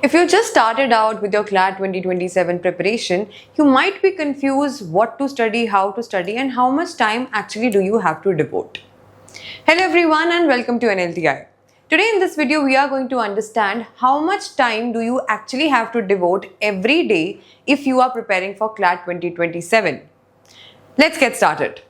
If you just started out with your CLAT 2027 preparation, you might be confused what to study, how to study, and how much time actually do you have to devote. Hello everyone and welcome to NLTI. Today in this video, we are going to understand how much time do you actually have to devote every day if you are preparing for CLAT 2027. Let's get started.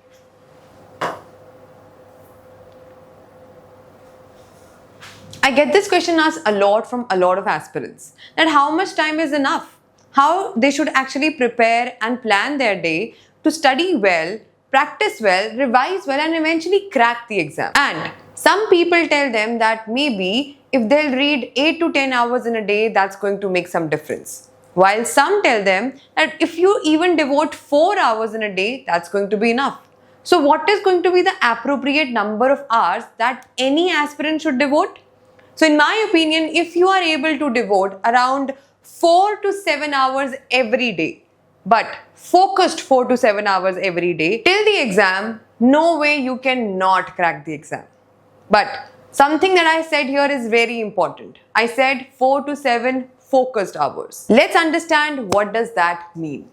I get this question asked a lot from a lot of aspirants, that how much time is enough? How they should actually prepare and plan their day to study well, practice well, revise well, and eventually crack the exam. And some people tell them that maybe if they'll read 8 to 10 hours in a day, that's going to make some difference. While some tell them that if you even devote 4 hours in a day, that's going to be enough. So what is going to be the appropriate number of hours that any aspirant should devote? So in my opinion, if you are able to devote around 4 to 7 hours every day, but focused 4 to 7 hours every day till the exam, no way you cannot crack the exam. But something that I said here is very important. I said 4 to 7 focused hours. Let's understand what does that mean.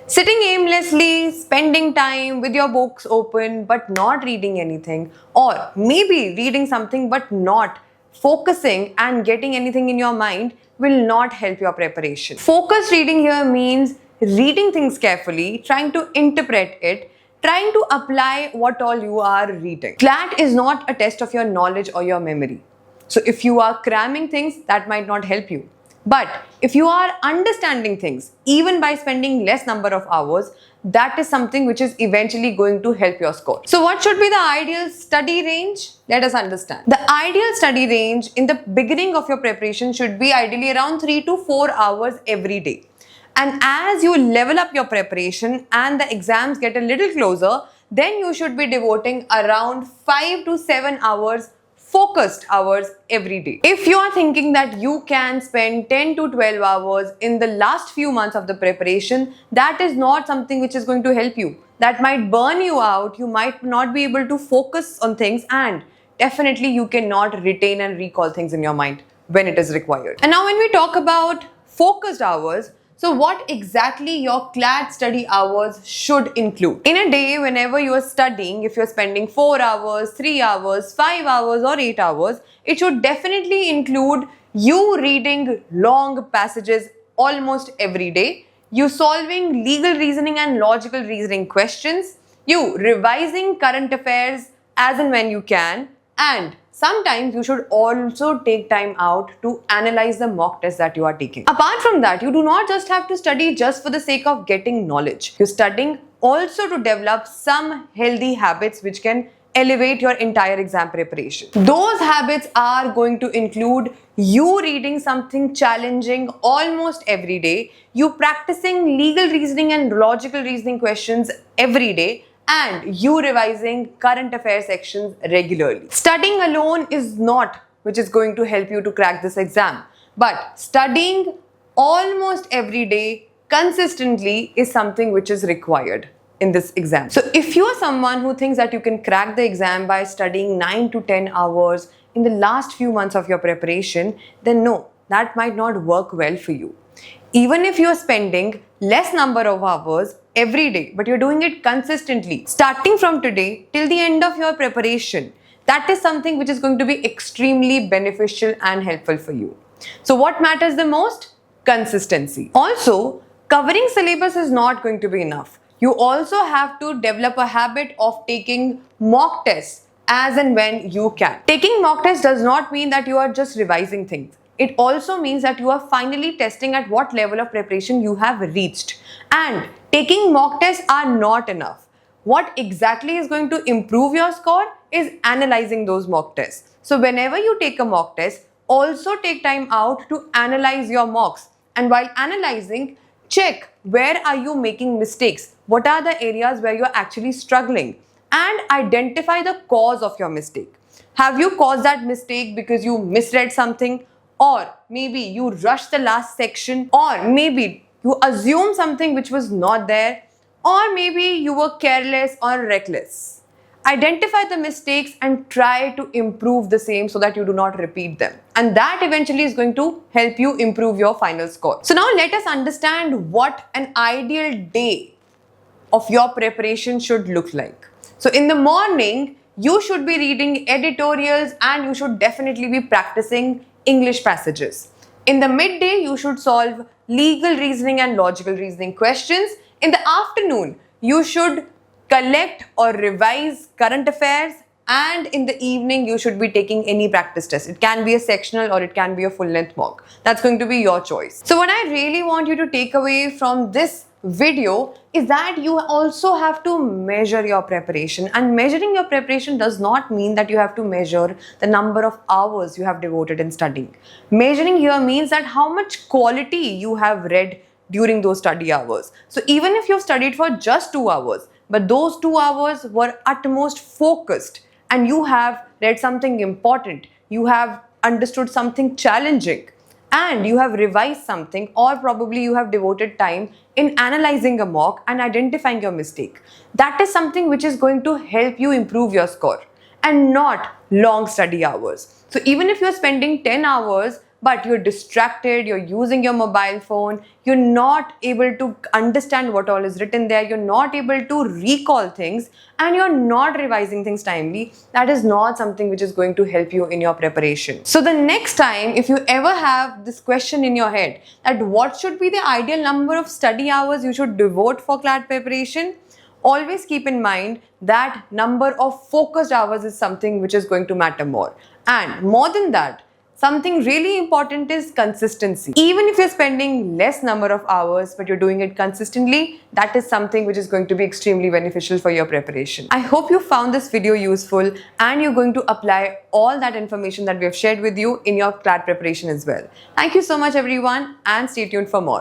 Sitting aimlessly, spending time with your books open but not reading anything, or maybe reading something but not focusing and getting anything in your mind will not help your preparation. Focused reading here means reading things carefully, trying to interpret it, trying to apply what all you are reading. CLAT is not a test of your knowledge or your memory. So if you are cramming things, that might not help you. But if you are understanding things, even by spending less number of hours, that is something which is eventually going to help your score. So what should be the ideal study range? Let us understand. The ideal study range in the beginning of your preparation should be ideally around 3 to 4 hours every day. And as you level up your preparation and the exams get a little closer, then you should be devoting around 5 to 7 hours focused hours every day. If you are thinking that you can spend 10 to 12 hours in the last few months of the preparation, that is not something which is going to help you. That might burn you out, you might not be able to focus on things, and definitely you cannot retain and recall things in your mind when it is required. And now when we talk about focused hours, so what exactly your CLAT study hours should include? In a day, whenever you are studying, if you're spending 4 hours, 3 hours, 5 hours or 8 hours, it should definitely include you reading long passages almost every day, you solving legal reasoning and logical reasoning questions, you revising current affairs as and when you can, and sometimes you should also take time out to analyze the mock test that you are taking. Apart from that, you do not just have to study just for the sake of getting knowledge. You're studying also to develop some healthy habits which can elevate your entire exam preparation. Those habits are going to include you reading something challenging almost every day, you practicing legal reasoning and logical reasoning questions every day, and you revising current affairs sections regularly. Studying alone is not which is going to help you to crack this exam, but studying almost every day consistently is something which is required in this exam. So if you are someone who thinks that you can crack the exam by studying 9 to 10 hours in the last few months of your preparation, then no, that might not work well for you. Even if you are spending less number of hours every day, but you're doing it consistently, starting from today till the end of your preparation, that is something which is going to be extremely beneficial and helpful for you. So what matters the most? Consistency. Also, covering syllabus is not going to be enough. You also have to develop a habit of taking mock tests as and when you can. Taking mock tests does not mean that you are just revising things. It also means that you are finally testing at what level of preparation you have reached. And taking mock tests are not enough. What exactly is going to improve your score is analyzing those mock tests. So whenever you take a mock test, also take time out to analyze your mocks. And while analyzing, check where are you making mistakes? What are the areas where you're actually struggling? And identify the cause of your mistake. Have you caused that mistake because you misread something? Or maybe you rushed the last section, or maybe you assumed something which was not there, or maybe you were careless or reckless. Identify the mistakes and try to improve the same so that you do not repeat them. And that eventually is going to help you improve your final score. So now let us understand what an ideal day of your preparation should look like. So in the morning, you should be reading editorials and you should definitely be practicing English passages. In the midday, you should solve legal reasoning and logical reasoning questions. In the afternoon, you should collect or revise current affairs, and in the evening you should be taking any practice test. It can be a sectional or it can be a full-length mock. That's going to be your choice. So what I really want you to take away from this video is that you also have to measure your preparation, and measuring your preparation does not mean that you have to measure the number of hours you have devoted in studying. Measuring here means that how much quality you have read during those study hours. So even if you've studied for just 2 hours, but those 2 hours were utmost focused and you have read something important, you have understood something challenging, and you have revised something, or probably you have devoted time in analyzing a mock and identifying your mistake. That is something which is going to help you improve your score, and not long study hours. So even if you're spending 10 hours but you're distracted, you're using your mobile phone, you're not able to understand what all is written there, you're not able to recall things, and you're not revising things timely, that is not something which is going to help you in your preparation. So the next time, if you ever have this question in your head that what should be the ideal number of study hours you should devote for CLAT preparation, always keep in mind that number of focused hours is something which is going to matter more. And more than that, something really important is consistency. Even if you're spending less number of hours but you're doing it consistently, that is something which is going to be extremely beneficial for your preparation. I hope you found this video useful and you're going to apply all that information that we have shared with you in your CLAT preparation as well. Thank you so much everyone, and stay tuned for more.